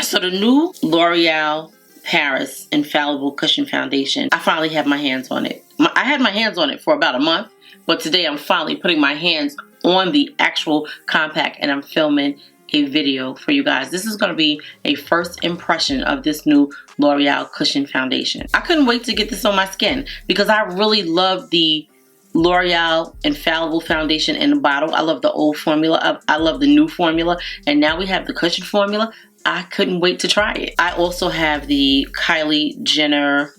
So the new L'Oreal Paris Infallible Cushion Foundation, I finally have my hands on it. I had my hands on it for about a month, but today I'm finally putting my hands on the actual compact and I'm filming a video for you guys. This is going to be a first impression of this new L'Oreal Cushion Foundation. I couldn't wait to get this on my skin because I really love the L'Oreal Infallible Foundation in the bottle. I love the old formula. I love the new formula. And now we have the cushion formula. I couldn't wait to try it. I also have the Kylie Jenner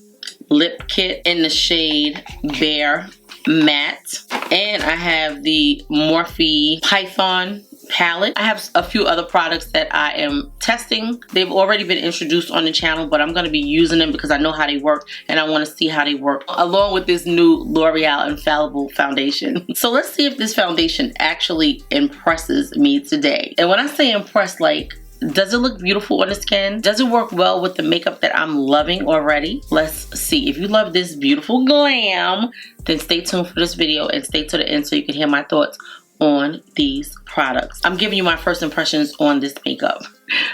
Lip Kit in the shade Bare Matte. And I have the Morphe Python palette. I have a few other products that I am testing. They've already been introduced on the channel, but I'm going to be using them because I know how they work and I want to see how they work along with this new L'Oreal Infallible Foundation. So let's see if this foundation actually impresses me today. And when I say impress, like, does it look beautiful on the skin? Does it work well with the makeup that I'm loving already? Let's see. If you love this beautiful glam, then stay tuned for this video and stay to the end so you can hear my thoughts on these products. I'm giving you my first impressions on this makeup.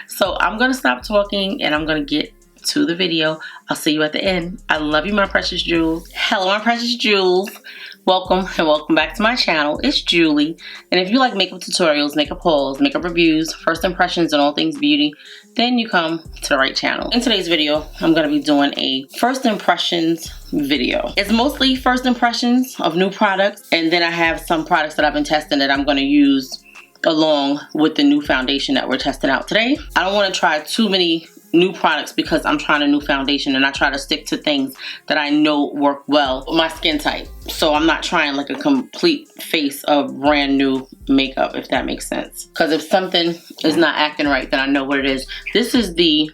So I'm gonna stop talking and I'm gonna get to the video. I'll see you at the end. I love you, my precious jewels. Hello, my precious jewels. Welcome and welcome back to my channel. It's Julie, and if you like makeup tutorials, makeup hauls, makeup reviews, first impressions, and all things beauty, then you come to the right channel. In today's video, I'm going to be doing a first impressions video. It's mostly first impressions of new products, and then I have some products that I've been testing that I'm going to use along with the new foundation that we're testing out today. I don't want to try too many new products because I'm trying a new foundation and I try to stick to things that I know work well with my skin type. So I'm not trying like a complete face of brand new makeup, if that makes sense. Because if something is not acting right, then I know what it is. This is the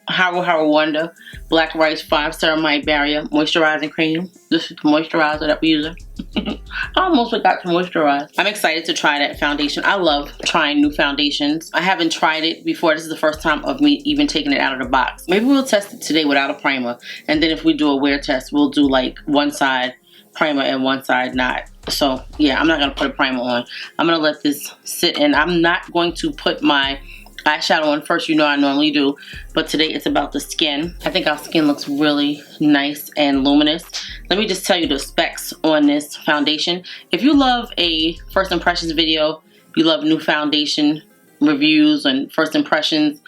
Haro Wonder Black Rice 5 Ceramide Barrier Moisturizing Cream. This is the moisturizer that we're using. I almost forgot to moisturize. I'm excited to try that foundation. I love trying new foundations. I haven't tried it before. This is the first time of me even taking it out of the box. Maybe we'll test it today without a primer. And then if we do a wear test, we'll do like one side primer and one side not. So yeah, I'm not going to put a primer on. I'm going to let this sit in. I'm not going to put my eyeshadow on first, you know I normally do, but today it's about the skin. I think our skin looks really nice and luminous. Let me just tell you the specs on this foundation. If you love a first impressions video, you love new foundation reviews and first impressions,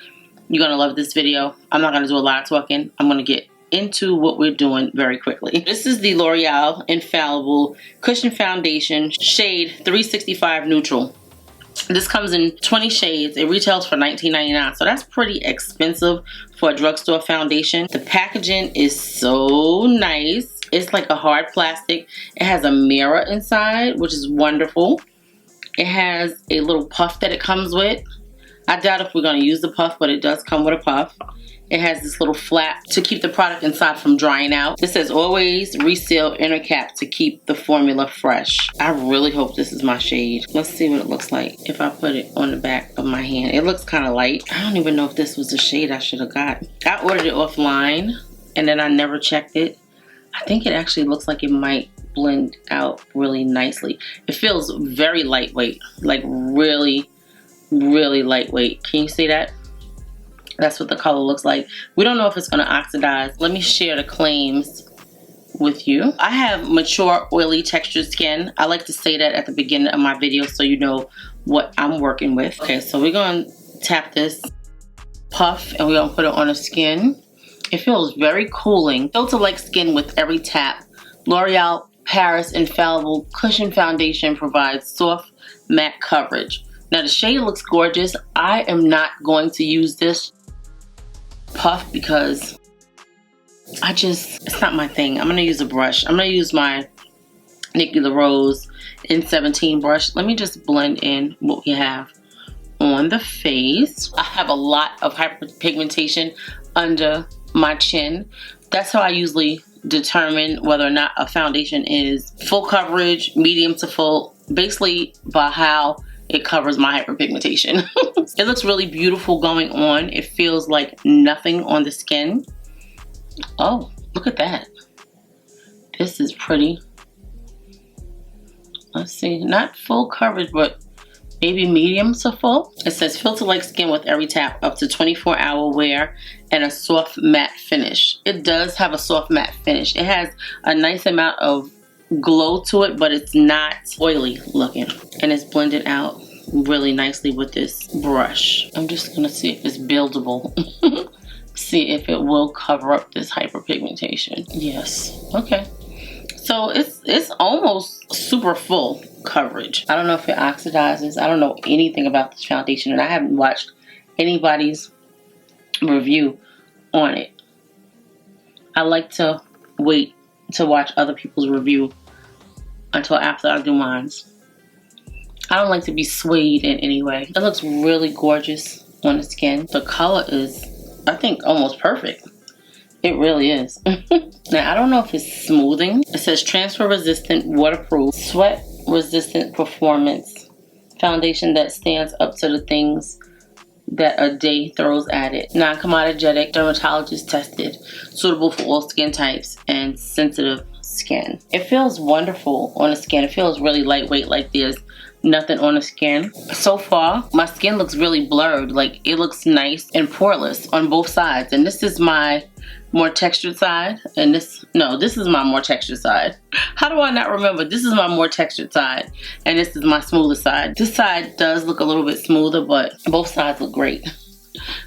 you're gonna love this video. I'm not gonna do a lot of talking. I'm gonna get into what we're doing very quickly. This is the L'Oreal Infallible Cushion Foundation, shade 365 Neutral. This comes in 20 shades. It retails for $19.99, so that's pretty expensive for a drugstore foundation. The packaging is so nice. It's like a hard plastic. It has a mirror inside, which is wonderful. It has a little puff that it comes with. I doubt if we're going to use the puff, but it does come with a puff. It has this little flap to keep the product inside from drying out. It says always reseal inner cap to keep the formula fresh. I really hope this is my shade. Let's see what it looks like if I put it on the back of my hand. It looks kind of light. I don't even know if this was the shade I should have got. I ordered it offline and then I never checked it. I think it actually looks like it might blend out really nicely. It feels very lightweight, like really, really lightweight. Can you see that? That's what the color looks like. We don't know if it's going to oxidize. Let me share the claims with you. I have mature, oily, textured skin. I like to say that at the beginning of my video so you know what I'm working with. Okay, so we're going to tap this puff and we're going to put it on the skin. It feels very cooling. Filter-like skin with every tap. L'Oreal Paris Infallible Cushion Foundation provides soft, matte coverage. Now the shade looks gorgeous. I am not going to use this puff because it's not my thing. I'm gonna use a brush. I'm gonna use my Nikki LaRose N17 brush. Let me just blend in what we have on the face. I have a lot of hyperpigmentation under my chin. That's how I usually determine whether or not a foundation is full coverage, medium to full, basically by how it covers my hyperpigmentation. It looks really beautiful going on. It feels like nothing on the skin. Oh, look at that. This is pretty. Let's see, not full coverage, but maybe medium to full. It says filter like skin with every tap, up to 24-hour wear, and a soft matte finish. It does have a soft matte finish. It has a nice amount of glow to it, but it's not oily looking, and it's blended out really nicely with this brush. I'm just gonna see if it's buildable. See if it will cover up this hyperpigmentation. Yes. Okay. So it's almost super full coverage. I don't know if it oxidizes. I don't know anything about this foundation, and I haven't watched anybody's review on it. I like to wait to watch other people's review until after I do mine. I don't like to be swayed in any way. It looks really gorgeous on the skin. The color is, I think, almost perfect. It really is. Now, I don't know if it's smoothing. It says transfer resistant, waterproof, sweat resistant performance foundation that stands up to the things that a day throws at it. Non-commodogenic, dermatologist tested, suitable for all skin types and sensitive skin. It feels wonderful on the skin. It feels really lightweight, like there's nothing on the skin. So far, my skin looks really blurred. Like, it looks nice and poreless on both sides. And this is my more textured side, and this is my more textured side. How do I not remember? This is my more textured side, and this is my smoother side. This side does look a little bit smoother, but both sides look great.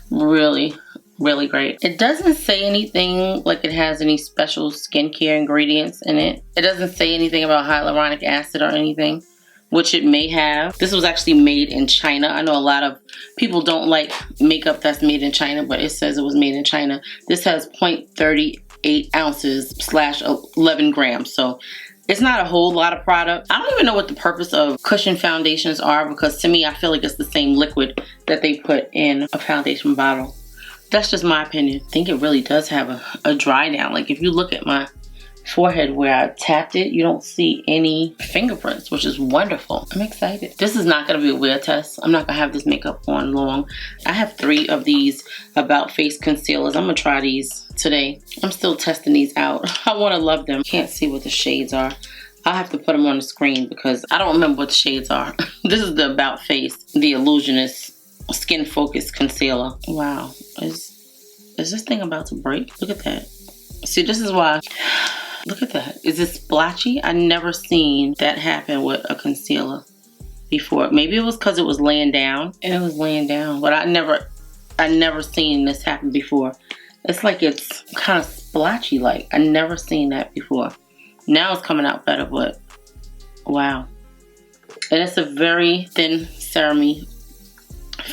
Really, really great. It doesn't say anything like it has any special skincare ingredients in it. It doesn't say anything about hyaluronic acid or anything, which it may have. This was actually made in China. I know a lot of people don't like makeup that's made in China, but it says it was made in China. This has 0.38 ounces / 11 grams. So it's not a whole lot of product. I don't even know what the purpose of cushion foundations are, because to me, I feel like it's the same liquid that they put in a foundation bottle. That's just my opinion. I think it really does have a dry down. Like, if you look at my forehead where I tapped it, you don't see any fingerprints, which is wonderful. I'm excited. This is not going to be a wear test. I'm not going to have this makeup on long. I have 3 of these About Face concealers. I'm going to try these today. I'm still testing these out. I want to love them. Can't see what the shades are. I'll have to put them on the screen because I don't remember what the shades are. This is the About Face, the Illusionist Skin Focus Concealer. Wow. Is this thing about to break? Look at that. See, this is why. Look at that. Is it splotchy? I never seen that happen with a concealer before. Maybe it was because it was laying down. And it was laying down. But I never seen this happen before. It's like it's kind of splotchy like. I never seen that before. Now it's coming out better, but wow. And it's a very thin ceramy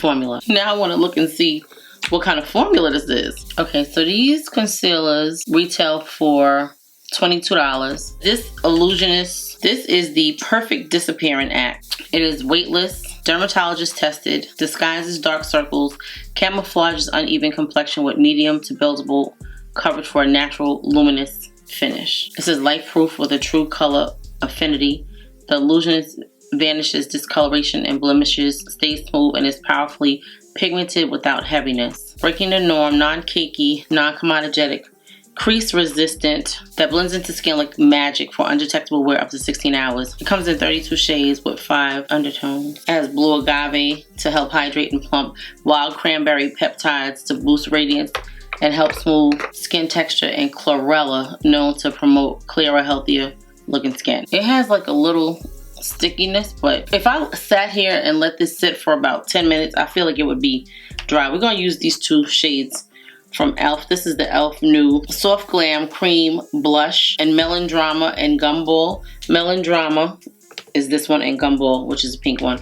formula. Now I want to look and see what kind of formula this is. Okay, so these concealers retail for $22. This Illusionist, this is the Perfect Disappearing Act. It is weightless, dermatologist tested, disguises dark circles, camouflages uneven complexion with medium to buildable coverage for a natural luminous finish. This is light proof with a true color affinity. The Illusionist vanishes discoloration and blemishes, stays smooth, and is powerfully pigmented without heaviness. Breaking the norm, non-cakey, non-commodogenic, crease resistant, that blends into skin like magic for undetectable wear up to 16 hours. It comes in 32 shades with 5 undertones. It has blue agave to help hydrate and plump, wild cranberry peptides to boost radiance and help smooth skin texture, and chlorella, known to promote clearer, healthier looking skin. It has like a little stickiness, but if I sat here and let this sit for about 10 minutes, I feel like it would be dry. We're going to use these 2 shades from e.l.f. This is the e.l.f. new Soft Glam Cream Blush and Melodrama and Gumball. Melodrama is this one, and Gumball, which is a pink one.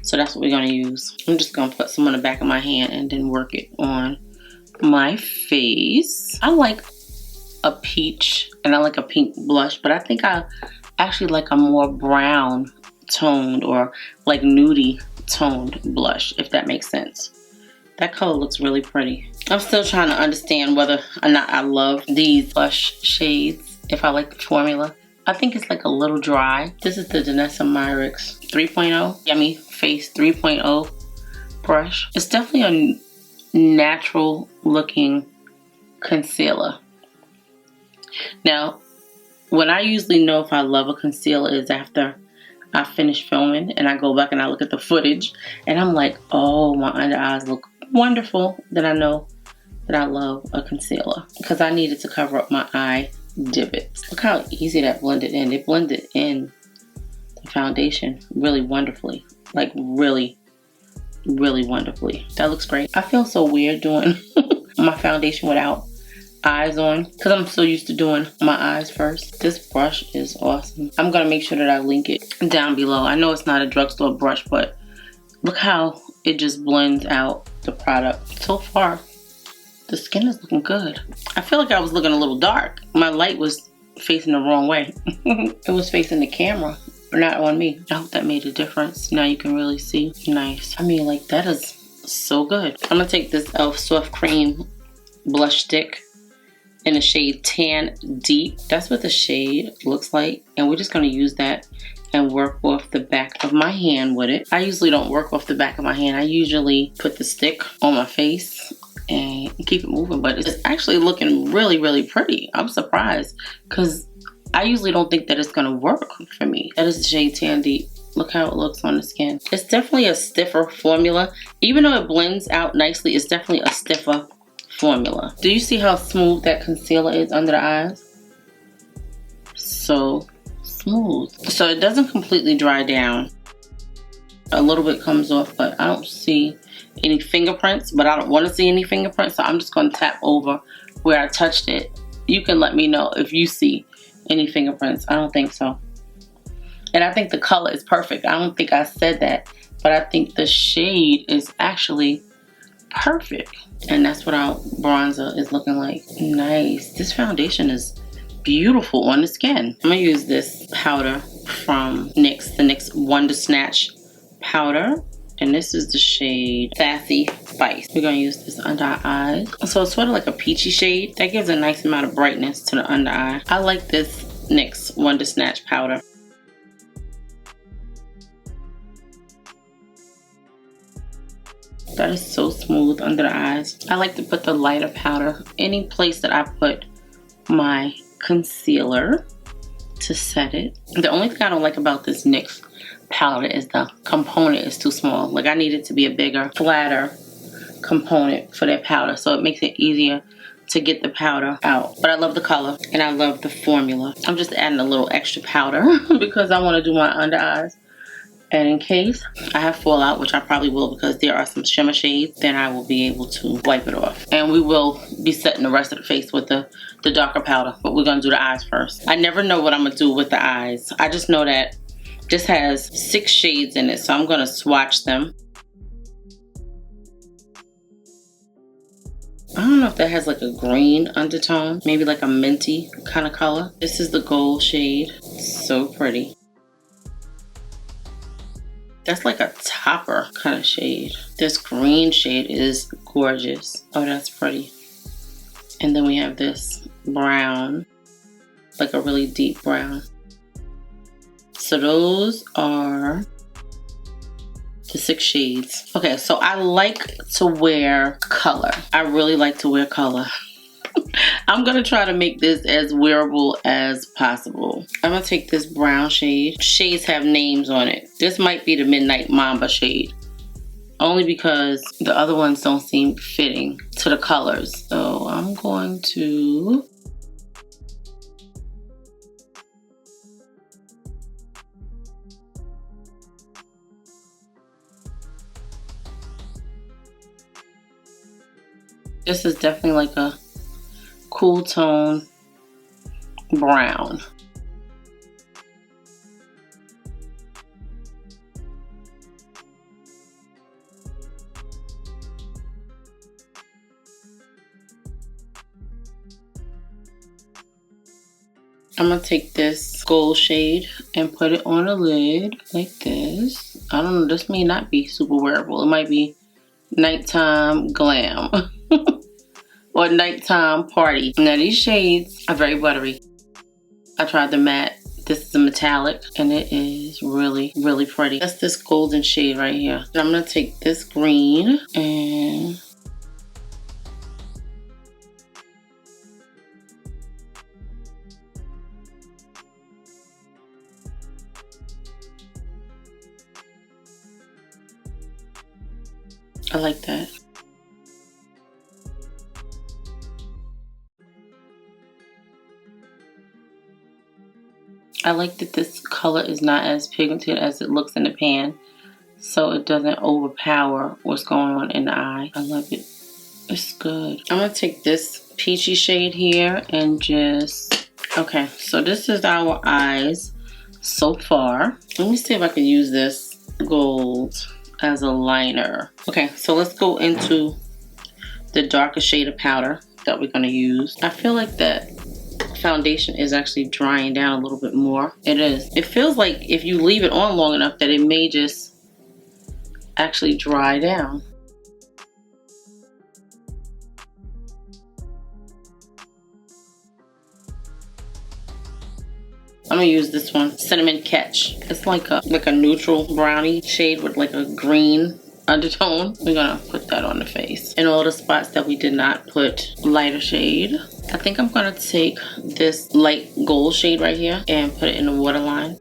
So that's what we're going to use. I'm just going to put some on the back of my hand and then work it on my face. I like a peach and I like a pink blush, but I think I actually like a more brown toned or like nudie toned blush, if that makes sense. That color looks really pretty. I'm still trying to understand whether or not I love these blush shades, if I like the formula. I think it's like a little dry. This is the Danessa Myricks 3.0 Yummy Face 3.0 brush. It's definitely a natural looking concealer. Now, when I usually know if I love a concealer is after I finish filming and I go back and I look at the footage and I'm like, oh, my under eyes look wonderful. Then I know that I love a concealer because I needed to cover up my eye divots. Look how easy that blended in. It blended in the foundation really wonderfully. Like really, really wonderfully. That looks great. I feel so weird doing my foundation without eyes on because I'm so used to doing my eyes first. This brush is awesome. I'm gonna make sure that I link it down below. I know it's not a drugstore brush, but look how it just blends out the product. So far, the skin is looking good. I feel like I was looking a little dark. My light was facing the wrong way. It was facing the camera, not on me. I hope that made a difference. Now you can really see. Nice. I mean, like, that is so good. I'm gonna take this e.l.f. Soft Cream blush stick in the shade Tan Deep. That's what the shade looks like. And we're just gonna use that and work off the back of my hand with it. I usually don't work off the back of my hand. I usually put the stick on my face and keep it moving, but it's actually looking really, really pretty. I'm surprised because I usually don't think that it's gonna work for me. That is the shade Tan Deep. Look how it looks on the skin. It's definitely a stiffer formula. Even though it blends out nicely, it's definitely a stiffer formula. Do you see how smooth that concealer is under the eyes? So smooth. So it doesn't completely dry down. A little bit comes off, but I don't see any fingerprints, but I don't want to see any fingerprints, so I'm just going to tap over where I touched it. You can let me know if you see any fingerprints. I don't think so. And I think the color is perfect. I don't think I said that, but I think the shade is actually perfect. And that's what our bronzer is looking like. Nice. This foundation is beautiful on the skin. I'm gonna use this powder from NYX, the NYX Wonder Snatch powder. And this is the shade Sassy Spice. We're gonna use this under our eyes. So it's sort of like a peachy shade. That gives a nice amount of brightness to the under eye. I like this NYX Wonder Snatch powder. That is so smooth under the eyes. I like to put the lighter powder any place that I put my concealer to set it. The only thing I don't like about this NYX powder is the component is too small. Like, I need it to be a bigger, flatter component for that powder, so it makes it easier to get the powder out. But I love the color and I love the formula. I'm just adding a little extra powder because I want to do my under eyes. And in case I have fallout, which I probably will because there are some shimmer shades, then I will be able to wipe it off. And we will be setting the rest of the face with the darker powder, but we're gonna do the eyes first. I never know what I'm gonna do with the eyes. I just know that this has 6 shades in it, so I'm gonna swatch them. I don't know if that has like a green undertone, maybe like a minty kind of color. This is the gold shade, so pretty. That's like a topper kind of shade. This green shade is gorgeous. Oh, that's pretty. And then we have this brown, like a really deep brown. So those are the 6 shades. Okay, so I like to wear color. I really like to wear color. I'm gonna try to make this as wearable as possible. I'm gonna take this brown shade. Shades have names on it. This might be the Midnight Mamba shade, only because the other ones don't seem fitting to the colors. So I'm going to this is definitely like a cool tone brown. I'm gonna take this gold shade and put it on a lid like this. I don't know, this may not be super wearable. It might be nighttime glam or nighttime party. Now these shades are very buttery. I tried the matte. This is a metallic and it is really, really pretty. That's this golden shade right here. And I'm gonna take this green and I like that. I like that this color is not as pigmented as it looks in the pan, so it doesn't overpower what's going on in the eye. I love it. It's good. I'm gonna take this peachy shade here and just, okay, so this is our eyes so far. Let me see if I can use this gold as a liner. Okay, so let's go into the darker shade of powder that we're gonna use. I feel like that foundation is actually drying down a little bit more. It is. It feels like if you leave it on long enough that it may just actually dry down. I'm gonna use this one, Cinnamon Catch. It's like a neutral brownie shade with like a green undertone. We're gonna put that on the face. In all the spots that we did not put lighter shade, I think I'm gonna take this light gold shade right here and put it in the waterline.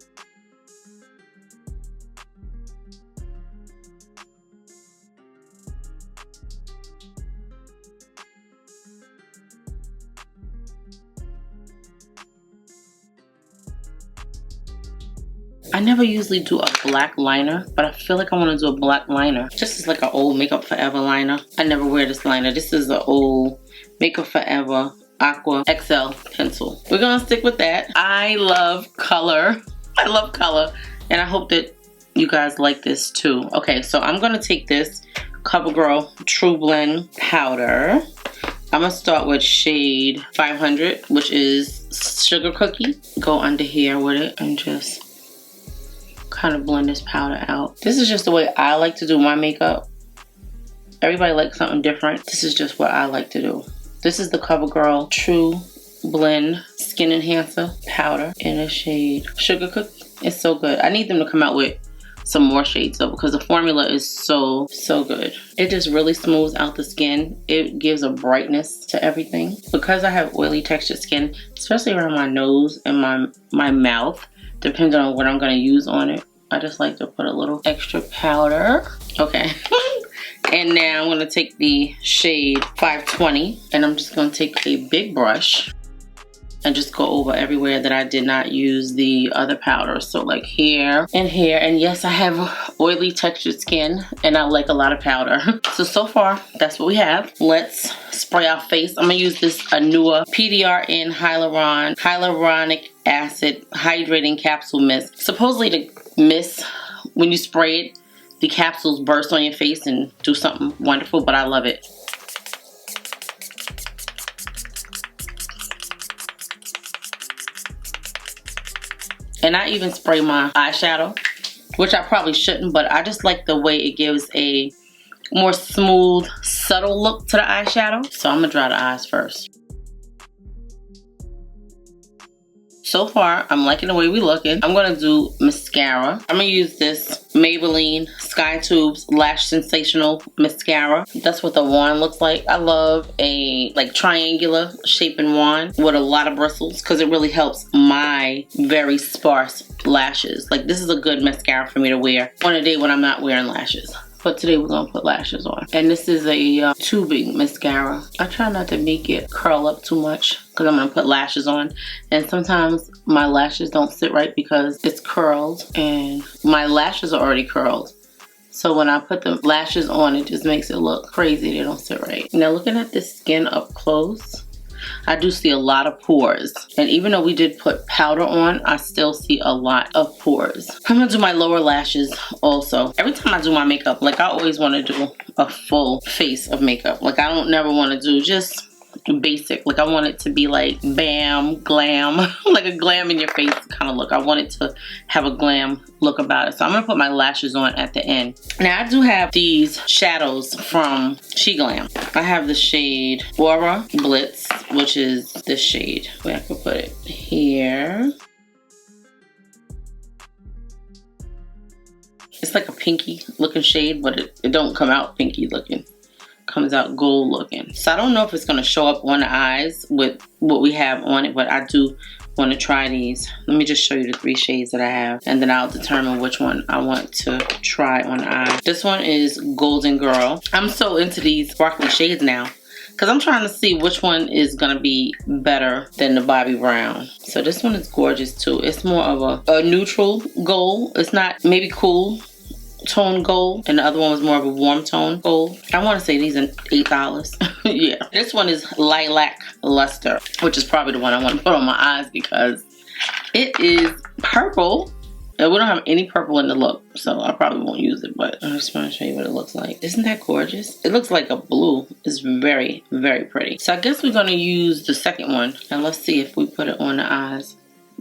I never usually do a black liner, but I feel like I want to do a black liner. This is like an old Makeup Forever liner. I never wear this liner. This is the old Makeup Forever Aqua XL pencil. We're gonna stick with that. I love color. I love color, and I hope that you guys like this too. Okay, so I'm gonna take this CoverGirl True Blend powder. I'm gonna start with shade 500, which is Sugar Cookie. Go under here with it and just kind of blend this powder out. This is just the way I like to do my makeup. Everybody likes something different. This is just what I like to do. This is the CoverGirl True Blend Skin Enhancer powder in a shade Sugar Cookie. It's so good. I need them to come out with some more shades though, because the formula is so good. It just really smooths out the skin. It gives a brightness to everything. Because I have oily textured skin, especially around my nose and my mouth, depending on what I'm going to use on it, I just like to put a little extra powder. Okay. And now I'm going to take the shade 520, and I'm just going to take a big brush and just go over everywhere that I did not use the other powder. So like here and here. And yes, I have oily textured skin and I like a lot of powder. So far, that's what we have. Let's spray our face. I'm gonna use this Anua PDRN Hyaluronic Acid Hydrating Capsule Mist. Supposedly the mist, when you spray it, the capsules burst on your face and do something wonderful, but I love it. And I even spray my eyeshadow, which I probably shouldn't, but I just like the way it gives a more smooth, subtle look to the eyeshadow. So I'm gonna dry the eyes first. So far, I'm liking the way we looking. I'm gonna do mascara. I'm gonna use this Maybelline Sky Tubes Lash Sensational Mascara. That's what the wand looks like. I love a like triangular shaping wand with a lot of bristles because it really helps my very sparse lashes. Like this is a good mascara for me to wear on a day when I'm not wearing lashes. But today we're gonna put lashes on. And this is a tubing mascara. I try not to make it curl up too much because I'm gonna put lashes on. And sometimes my lashes don't sit right because it's curled and my lashes are already curled. So when I put the lashes on, it just makes it look crazy. They don't sit right. Now looking at this skin up close, I do see a lot of pores. And even though we did put powder on, I still see a lot of pores. I'm gonna do my lower lashes also. Every time I do my makeup, like I always wanna do a full face of makeup. Like I don't never wanna do just basic. Like I want it to be like bam, glam, like a glam in your face kind of look. I want it to have a glam look about it. So I'm gonna put my lashes on at the end. Now I do have these shadows from SheGlam. I have the shade Aura Blitz, which is this shade. Where I can put it here. It's like a pinky looking shade, but it don't come out pinky looking. Comes out gold looking. So I don't know if it's gonna show up on the eyes with what we have on it, but I do want to try these. Let me just show you the 3 shades that I have, and then I'll determine which one I want to try on the eye. This one is Golden Girl. I'm so into these sparkly shades now, because I'm trying to see which one is going to be better than the Bobbi Brown. So this one is gorgeous too. It's more of a neutral gold. It's not maybe cool tone gold, and the other one was more of a warm tone gold. I want to say these are $8. Yeah. This one is Lilac Luster, which is probably the one I want to put on my eyes because it is purple. And we don't have any purple in the look, so I probably won't use it, but I just want to show you what it looks like. Isn't that gorgeous? It looks like a blue. It's very, very pretty. So I guess we're going to use the second one, and let's see if we put it on the eyes.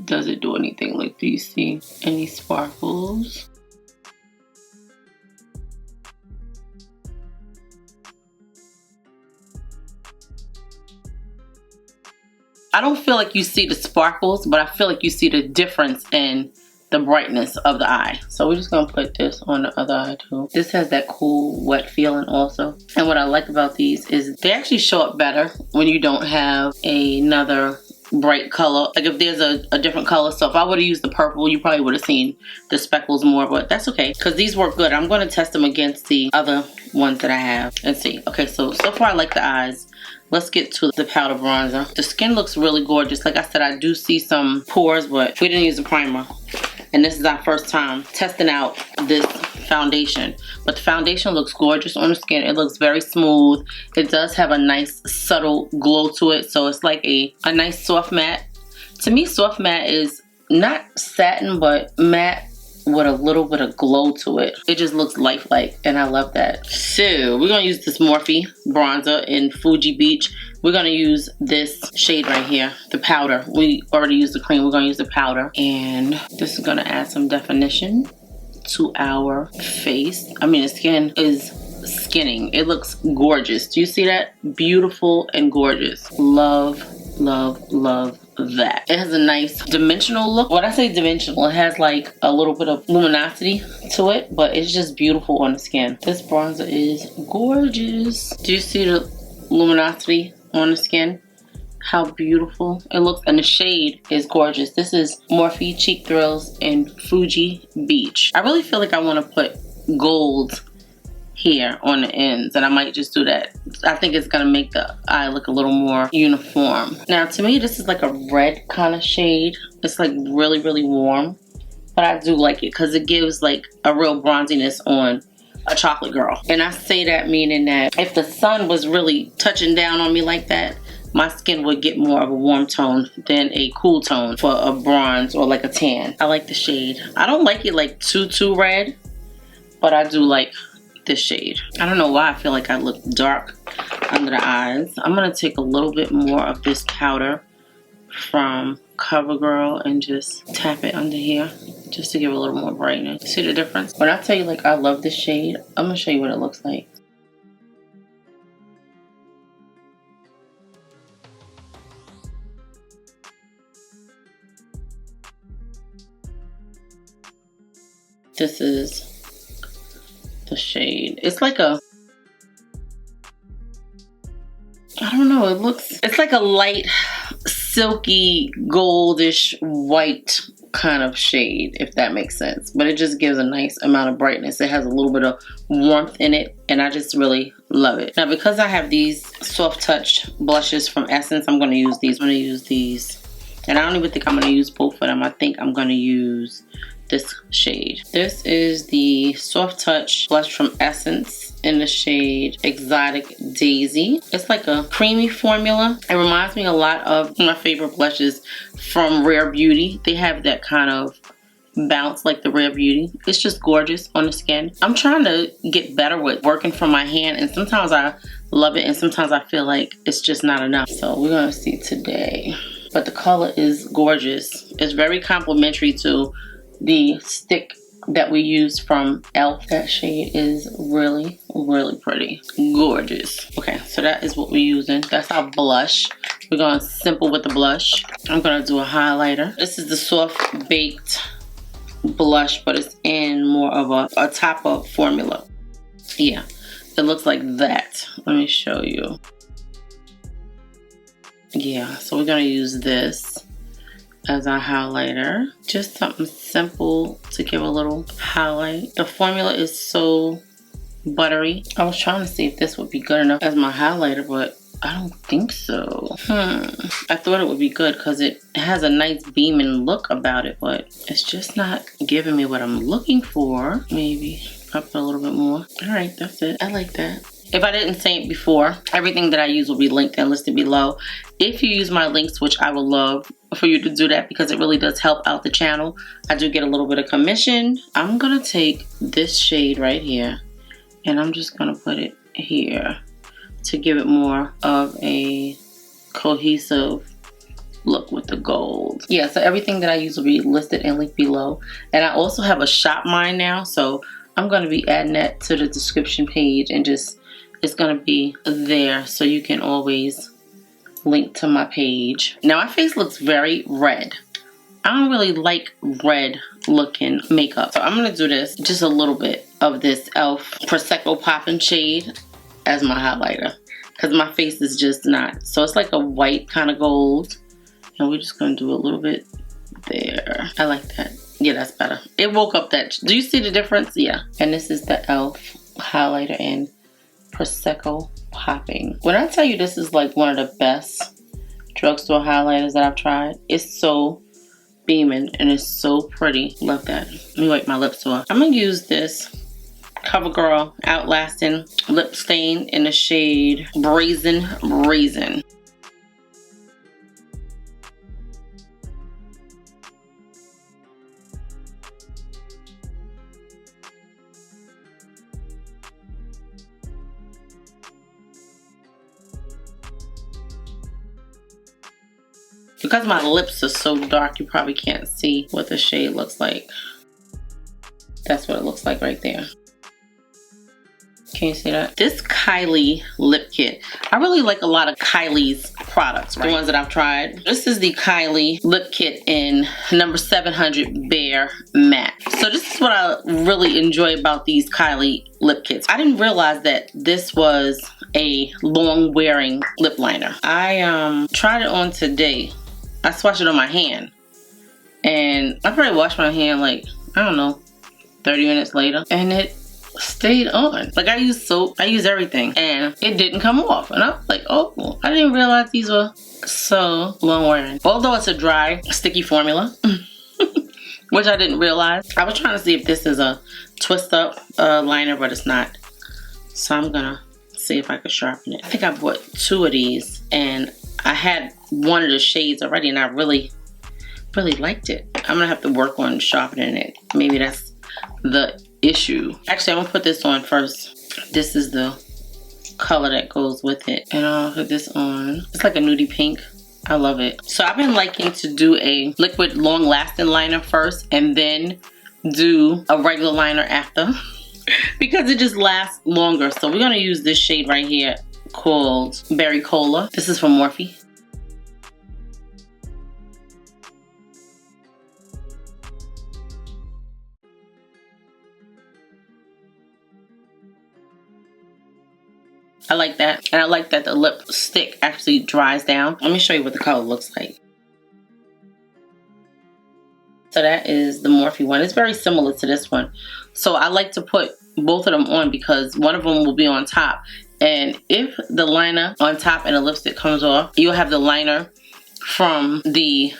Does it do anything? Like, do you see any sparkles? I don't feel like you see the sparkles, but I feel like you see the difference in the brightness of the eye. So we're just gonna put this on the other eye too. This has that cool, wet feeling also. And what I like about these is they actually show up better when you don't have another bright color. Like if there's a different color. So if I would have used the purple, you probably would have seen the speckles more, but that's okay because these work good. I'm going to test them against the other ones that I have and see. Okay, so far I like the eyes. Let's get to the powder bronzer. The skin looks really gorgeous. Like I said, I do see some pores, but we didn't use a primer. And this is our first time testing out this foundation. But the foundation looks gorgeous on the skin. It looks very smooth. It does have a nice subtle glow to it. So it's like a nice soft matte. To me, soft matte is not satin, but matte with a little bit of glow to it. It just looks lifelike, and I love that. So we're gonna use this Morphe bronzer in Fuji Beach. We're gonna use this shade right here, the powder. We already used the cream, we're gonna use the powder. And this is gonna add some definition to our face. I mean, the skin is skinning. It looks gorgeous. Do you see that? Beautiful and gorgeous. Love, love, love that. It has a nice dimensional look. When I say dimensional, it has like a little bit of luminosity to it, but it's just beautiful on the skin. This bronzer is gorgeous. Do you see the luminosity on the skin? How beautiful it looks, and the shade is gorgeous. This is Morphe Cheek Thrills in Fuji Beach. I really feel like I want to put gold here on the ends, and I might just do that. I think it's gonna make the eye look a little more uniform. Now to me, this is like a red kind of shade. It's like really, really warm, but I do like it because it gives like a real bronziness on a chocolate girl. And I say that meaning that if the sun was really touching down on me like that, my skin would get more of a warm tone than a cool tone for a bronze or like a tan. I like the shade. I don't like it like too red, but I do like this shade. I don't know why I feel like I look dark under the eyes. I'm gonna take a little bit more of this powder from CoverGirl and just tap it under here just to give it a little more brightness. See the difference? When I tell you like I love this shade, I'm gonna show you what it looks like. This is the shade. It's like a, I don't know, it's like a light silky goldish white kind of shade, if that makes sense, but it just gives a nice amount of brightness. It has a little bit of warmth in it, and I just really love it. Now because I have these soft touch blushes from Essence, I'm going to use these. I'm going to use these, and I don't even think I'm going to use both of them. I think I'm going to use this shade. This is the Soft Touch blush from Essence in the shade Exotic Daisy. It's like a creamy formula. It reminds me a lot of my favorite blushes from Rare Beauty. They have that kind of bounce like the Rare Beauty. It's just gorgeous on the skin. I'm trying to get better with working from my hand, and sometimes I love it and sometimes I feel like it's just not enough. So we're gonna see today. But the color is gorgeous. It's very complimentary to the stick that we use from e.l.f. That shade is really, really pretty. Gorgeous. Okay, so that is what we're using. That's our blush. We're going simple with the blush. I'm going to do a highlighter. This is the Soft Baked blush, but it's in more of a top-up formula. Yeah, it looks like that. Let me show you. Yeah, so we're going to use this. as our highlighter. Just something simple to give a little highlight. The formula is so buttery. I was trying to see if this would be good enough as my highlighter, but I don't think so. I thought it would be good because it has a nice beaming look about it, but it's just not giving me what I'm looking for. Maybe I'll put a little bit more. All right, that's it. I like that. If I didn't say it before, everything that I use will be linked and listed below. If you use my links, which I would love for you to do that because it really does help out the channel, I do get a little bit of commission. I'm gonna take this shade right here and I'm just gonna put it here to give it more of a cohesive look with the gold. Yeah, so everything that I use will be listed and linked below. And I also have a shop mine now, so I'm going to be adding that to the description page, and just it's going to be there so you can always link to my page. Now my face looks very red. I don't really like red looking makeup, so I'm going to do this, just a little bit of this e.l.f. Prosecco Poppin' shade as my highlighter because my face is just not. So it's like a white kind of gold, and we're just going to do a little bit there. I like that. Yeah, that's better. It woke up that. Do you see the difference? Yeah. And this is the e.l.f. highlighter in Prosecco Popping. When I tell you this is like one of the best drugstore highlighters that I've tried, it's so beaming and it's so pretty. Love that. Let me wipe my lips off. I'm going to use this CoverGirl Outlasting Lip Stain in the shade Brazen Raisin. Because my lips are so dark, you probably can't see what the shade looks like. That's what it looks like right there. Can you see that? This Kylie Lip Kit. I really like a lot of Kylie's products, right? The ones that I've tried. This is the Kylie Lip Kit in number 700 Bare Matte. So this is what I really enjoy about these Kylie lip kits. I didn't realize that this was a long wearing lip liner. I tried it on today. I swatched it on my hand. And I probably washed my hand like, I don't know, 30 minutes later. And it stayed on. Like I use soap, I use everything, and it didn't come off. And I was like, oh, I didn't realize these were so long wearing. Although it's a dry, sticky formula, which I didn't realize. I was trying to see if this is a twist up liner, but it's not. So I'm gonna see if I could sharpen it. I think I bought 2 of these, and I had one of the shades already, and I really liked it. I'm gonna have to work on sharpening it. Maybe that's the issue. Actually, I'm gonna put this on first. This is the color that goes with it, and I'll put this on. It's like a nudie pink. I love it. So I've been liking to do a liquid long lasting liner first and then do a regular liner after because it just lasts longer. So we're gonna use this shade right here called Berry Cola. This is from Morphe. I like that, and I like that the lipstick actually dries down. Let me show you what the color looks like. So that is the Morphe one. It's very similar to this one. So I like to put both of them on because one of them will be on top. And if the liner on top and the lipstick comes off, you'll have the liner from the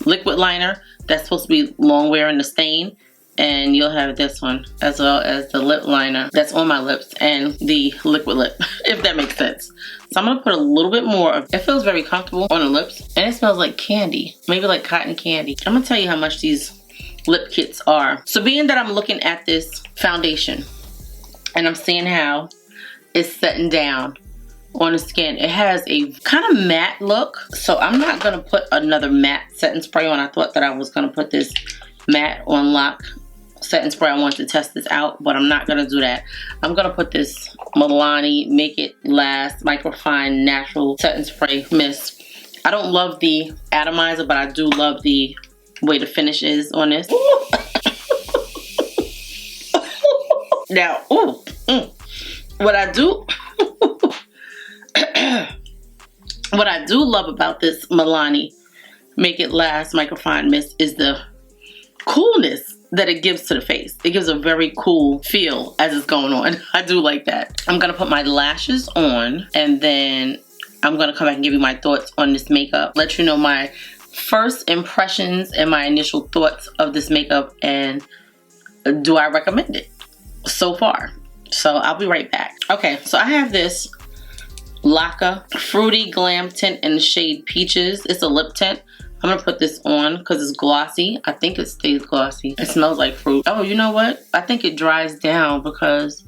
liquid liner that's supposed to be long wearing the stain. And you'll have this one as well as the lip liner that's on my lips and the liquid lip, if that makes sense. So I'm gonna put a little bit more of, it feels very comfortable on the lips, and it smells like candy, maybe like cotton candy. I'm gonna tell you how much these lip kits are. So being that I'm looking at this foundation and I'm seeing how it's setting down on the skin, it has a kind of matte look. So I'm not gonna put another matte setting spray on. I thought that I was gonna put this matte on lock setting spray. I wanted to test this out, but I'm not gonna do that. I'm gonna put this Milani Make It Last Microfine Natural Setting Spray Mist. I don't love the atomizer, but I do love the way the finish is on this. Now, what I do love about this Milani Make It Last Microfine Mist is the coolness that it gives to the face. It gives a very cool feel as it's going on. I do like that. I'm gonna put my lashes on, and then I'm gonna come back and give you my thoughts on this makeup. Let you know my first impressions and my initial thoughts of this makeup, and do I recommend it so far. So I'll be right back. Okay, so I have this Lacquer Fruity Glam Tint in the shade Peaches. It's a lip tint. I'm gonna put this on because it's glossy. I think it stays glossy. It smells like fruit. Oh, you know what? I think it dries down because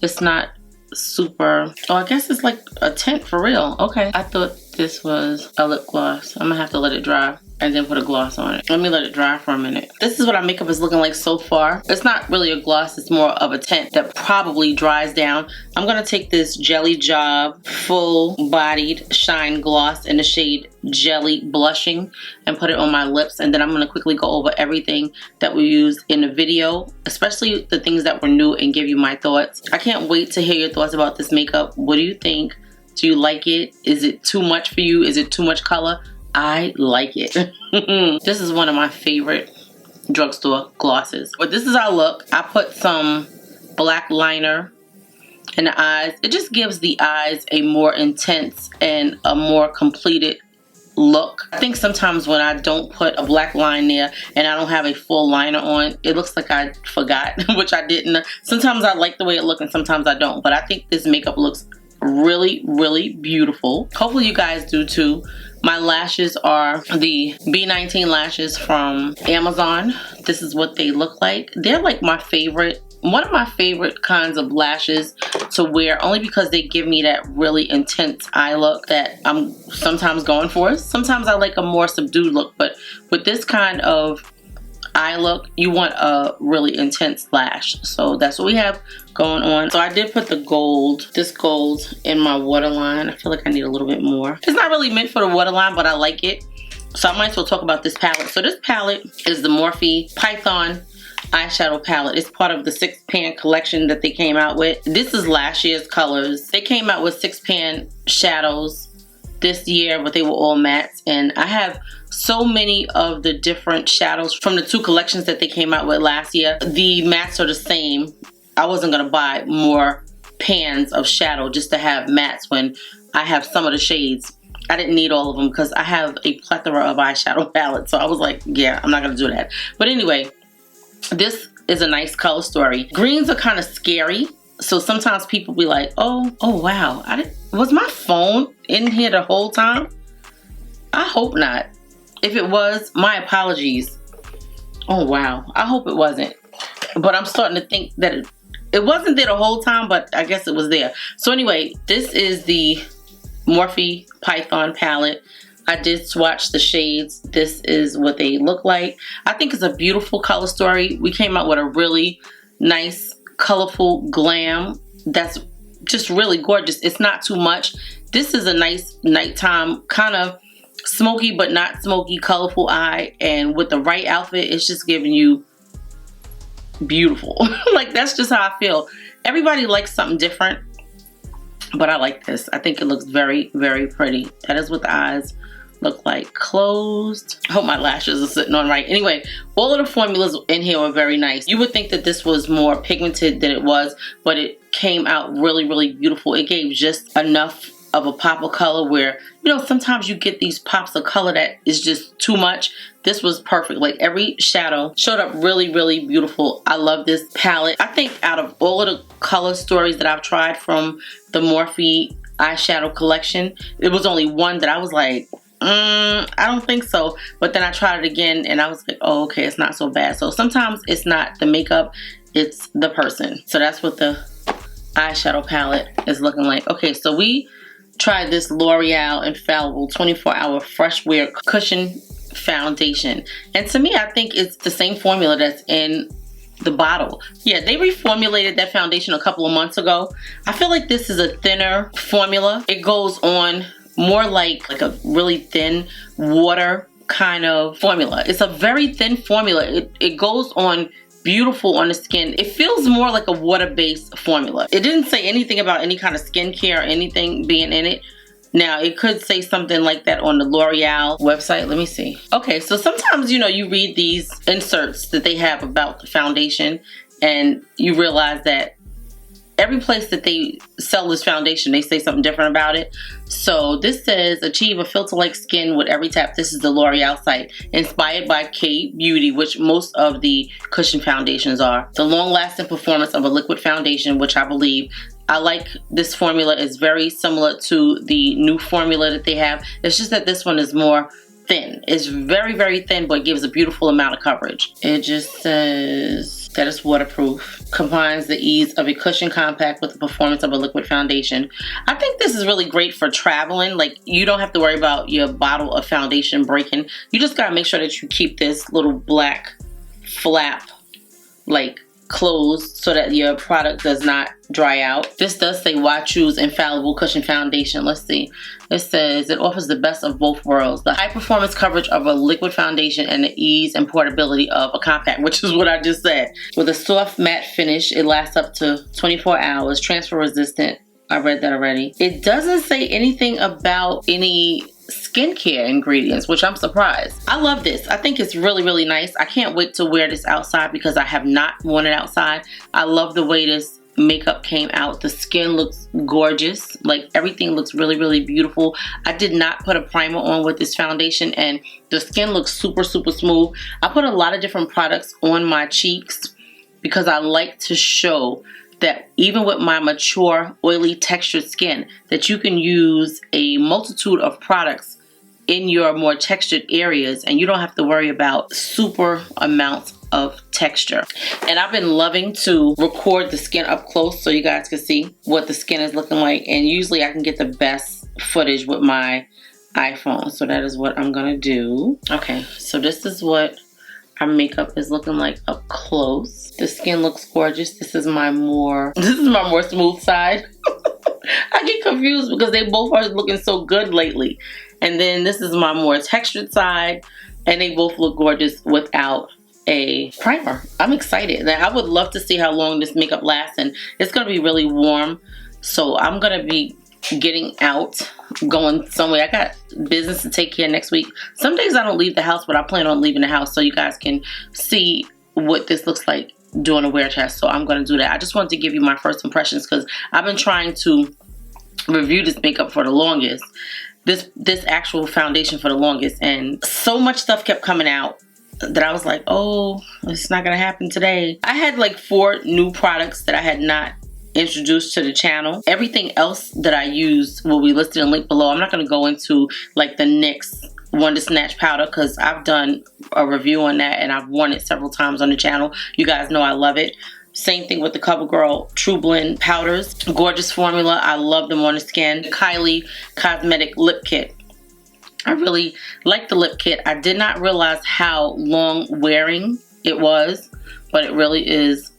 it's not super. Oh, I guess it's like a tint for real. Okay. I thought this was a lip gloss. I'm gonna have to let it dry and then put a gloss on it. Let me let it dry for a minute. This is what our makeup is looking like so far. It's not really a gloss, it's more of a tint that probably dries down. I'm gonna take this Jelly Job Full Bodied Shine Gloss in the shade Jelly Blushing and put it on my lips, and then I'm gonna quickly go over everything that we used in the video, especially the things that were new, and give you my thoughts. I can't wait to hear your thoughts about this makeup. What do you think? Do you like it? Is it too much for you? Is it too much color? I like it. This is one of my favorite drugstore glosses. But this is our look. I put some black liner in the eyes. It just gives the eyes a more intense and a more completed look. I think sometimes when I don't put a black line there and I don't have a full liner on, it looks like I forgot, which I didn't. Sometimes I like the way it looks and sometimes I don't. But I think this makeup looks really, really beautiful. Hopefully you guys do too. My lashes are the B19 lashes from Amazon. This is what they look like. They're like my favorite, one of my favorite kinds of lashes to wear, only because they give me that really intense eye look that I'm sometimes going for. Sometimes I like a more subdued look, but with this kind of eye look, you want a really intense lash. So that's what we have going on. So I did put the gold, this gold, in my waterline. I feel like I need a little bit more. It's not really meant for the waterline, but I like it. So I might as well talk about this palette. So this palette is the Morphe Python eyeshadow palette. It's part of the 6-pan collection that they came out with. This is last year's colors. They came out with 6-pan shadows this year, but they were all mattes, and I have so many of the different shadows from the 2 collections that they came out with last year. The mattes are the same. I wasn't gonna buy more pans of shadow just to have mattes when I have some of the shades. I didn't need all of them because I have a plethora of eyeshadow palettes, so I was like, yeah, I'm not gonna do that. But anyway, this is a nice color story. Greens are kind of scary, so sometimes people be like, oh wow, was my phone in here the whole time? I hope not. If it was, my apologies. Oh wow, I hope it wasn't. But I'm starting to think that it wasn't there the whole time, but I guess it was there. So anyway, this is the Morphe Python palette. I did swatch the shades. This is what they look like. I think it's a beautiful color story. We came out with a really nice, colorful glam that's just really gorgeous. It's not too much. This is a nice nighttime kind of smoky but not smoky, colorful eye, and with the right outfit, it's just giving you beautiful. Like, that's just how I feel. Everybody likes something different, but I like this. I think it looks very, very pretty. That is what the eyes look like closed. I hope my lashes are sitting on right. Anyway, all of the formulas in here were very nice. You would think that this was more pigmented than it was, but it came out really, really beautiful. It gave just enough of a pop of color where, you know, sometimes you get these pops of color that is just too much. This was perfect. Like, every shadow showed up really, really beautiful. I love this palette. I think out of all of the color stories that I've tried from the Morphe eyeshadow collection, it was only one that I was like, I don't think so. But then I tried it again and I was like, oh, okay, it's not so bad. So sometimes it's not the makeup, it's the person. So that's what the eyeshadow palette is looking like. Okay, so we tried this L'Oreal Infallible 24-Hour Fresh Wear Cushion Foundation. And to me, I think it's the same formula that's in the bottle. Yeah, they reformulated that foundation a couple of months ago. I feel like this is a thinner formula. It goes on more like a really thin water kind of formula. It's a very thin formula. It goes on beautiful on the skin. It feels more like a water-based formula. It didn't say anything about any kind of skincare or anything being in it. Now, it could say something like that on the L'Oreal website. Let me see. Okay, so sometimes, you know, you read these inserts that they have about the foundation and you realize that every place that they sell this foundation, they say something different about it. So this says, achieve a filter-like skin with every tap. This is the L'Oreal site. Inspired by K-Beauty, which most of the cushion foundations are. The long-lasting performance of a liquid foundation, which I believe, I like this formula. Is very similar to the new formula that they have. It's just that this one is more thin. It's very, very thin, but gives a beautiful amount of coverage. It just says that it's waterproof. Combines the ease of a cushion compact with the performance of a liquid foundation. I think this is really great for traveling. Like, you don't have to worry about your bottle of foundation breaking. You just gotta make sure that you keep this little black flap like closed so that your product does not dry out. This does say, why choose infallible cushion foundation? Let's see. It says it offers the best of both worlds, the high performance coverage of a liquid foundation and the ease and portability of a compact, which is what I just said. With a soft matte finish, it lasts up to 24 hours, transfer resistant. I read that already. It doesn't say anything about any skincare ingredients, which I'm surprised. I love this. I think it's really, really nice. I can't wait to wear this outside because I have not worn it outside. I love the way this makeup came out. The skin looks gorgeous. Like, everything looks really, really beautiful. I did not put a primer on with this foundation and the skin looks super, super smooth. I put a lot of different products on my cheeks because I like to show that even with my mature, oily, textured skin, that you can use a multitude of products in your more textured areas and you don't have to worry about super amounts of texture. And I've been loving to record the skin up close so you guys can see what the skin is looking like, and usually I can get the best footage with my iPhone, so that is what I'm gonna do. Okay, so this is what our makeup is looking like up close. The skin looks gorgeous. This is my more smooth side. I get confused because they both are looking so good lately. And then this is my more textured side, and they both look gorgeous without a primer. I'm excited. Now, I would love to see how long this makeup lasts, and it's gonna be really warm. So I'm gonna be getting out, going somewhere. I got business to take care of next week. Some days I don't leave the house, but I plan on leaving the house so you guys can see what this looks like doing a wear test. So I'm going to do that. I just wanted to give you my first impressions because I've been trying to review this makeup for the longest, this actual foundation for the longest, and so much stuff kept coming out that I was like, oh, it's not gonna happen today. I had like 4 new products that I had not introduced to the channel. Everything else that I use will be listed and linked below. I'm not going to go into like the NYX Wonder Snatch powder because I've done a review on that and I've worn it several times on the channel. You guys know I love it. Same thing with the CoverGirl True Blend powders. Gorgeous formula. I love them on the skin. Kylie Cosmetics Lip Kit. I really like the lip kit. I did not realize how long wearing it was, but it really is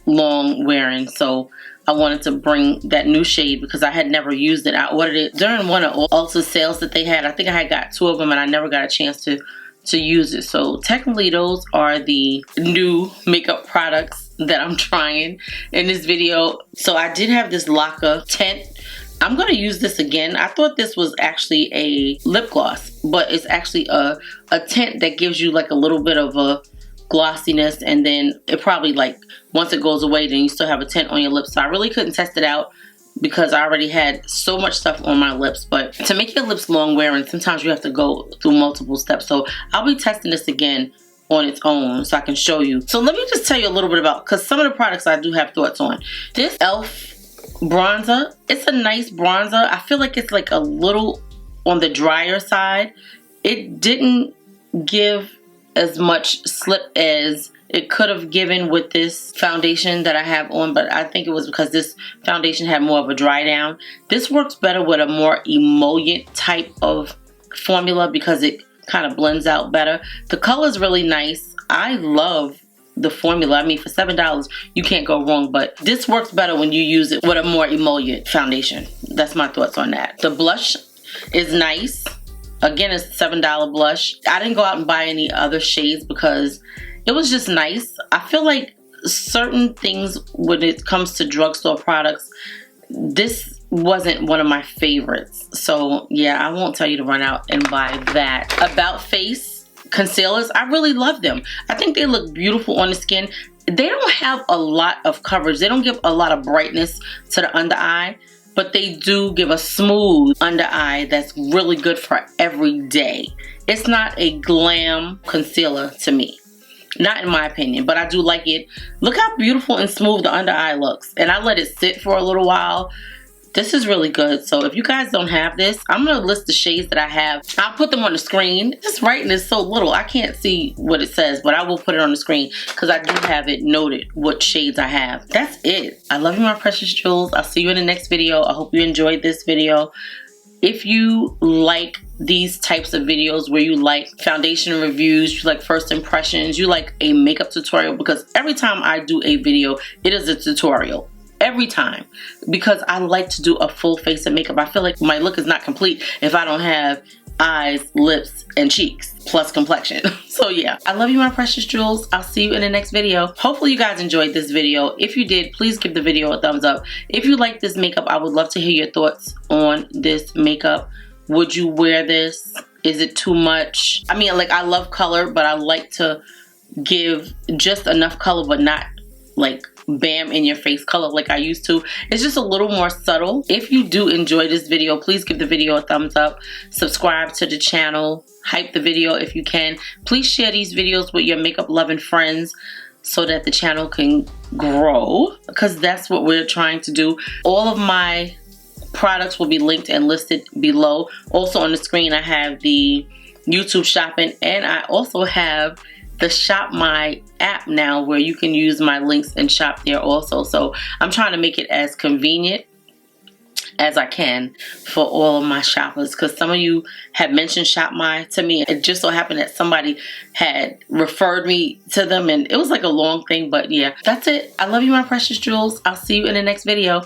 long wearing. So I wanted to bring that new shade because I had never used it. I ordered it during one of Ulta sales that they had. I think I had got 2 of them and I never got a chance to use it. So technically those are the new makeup products that I'm trying in this video. So I did have this Lacquer tint. I'm going to use this again. I thought this was actually a lip gloss, but it's actually a tint that gives you like a little bit of a glossiness, and then it probably, like, once it goes away, then you still have a tint on your lips. So I really couldn't test it out because I already had so much stuff on my lips. But to make your lips long wearing, sometimes you have to go through multiple steps. So I'll be testing this again on its own so I can show you. So let me just tell you a little bit about, because some of the products I do have thoughts on. This e.l.f. bronzer, it's a nice bronzer. I feel like it's like a little on the drier side. It didn't give as much slip as it could have given with this foundation that I have on, but I think it was because this foundation had more of a dry down. This works better with a more emollient type of formula because it kind of blends out better. The color is really nice. I love the formula. I mean, for $7 you can't go wrong, but this works better when you use it with a more emollient foundation. That's my thoughts on that. The blush is nice. Again, it's a $7 blush. I didn't go out and buy any other shades because it was just nice. I feel like certain things when it comes to drugstore products, this wasn't one of my favorites. So yeah, I won't tell you to run out and buy that. About Face concealers, I really love them. I think they look beautiful on the skin. They don't have a lot of coverage. They don't give a lot of brightness to the under eye, but they do give a smooth under eye that's really good for every day. It's not a glam concealer to me. Not in my opinion, but I do like it. Look how beautiful and smooth the under eye looks. And I let it sit for a little while. This is really good. So if you guys don't have this, I'm going to list the shades that I have. I'll put them on the screen. This writing is so little, I can't see what it says, but I will put it on the screen because I do have it noted what shades I have. That's it. I love you, my precious jewels. I'll see you in the next video. I hope you enjoyed this video. If you like these types of videos where you like foundation reviews, you like first impressions, you like a makeup tutorial, because every time I do a video, it is a tutorial. Every time, because I like to do a full face of makeup. I feel like my look is not complete if I don't have eyes, lips, and cheeks, plus complexion. So yeah, I love you, my precious jewels. I'll see you in the next video. Hopefully you guys enjoyed this video. If you did, please give the video a thumbs up. If you like this makeup, I would love to hear your thoughts on this makeup. Would you wear this? Is it too much? I mean, like, I love color, but I like to give just enough color, but not like bam in your face color like I used to. It's just a little more subtle. If you do enjoy this video, please give the video a thumbs up, subscribe to the channel, hype the video if you can. Please share these videos with your makeup loving friends so that the channel can grow, because that's what we're trying to do. All of my products will be linked and listed below. Also on the screen I have the YouTube shopping, and I also have the Shop My app now where you can use my links and shop there also. So I'm trying to make it as convenient as I can for all of my shoppers, because some of you have mentioned Shop My to me. It just so happened that somebody had referred me to them, and it was like a long thing, but yeah, that's it. I love you, my precious jewels. I'll see you in the next video.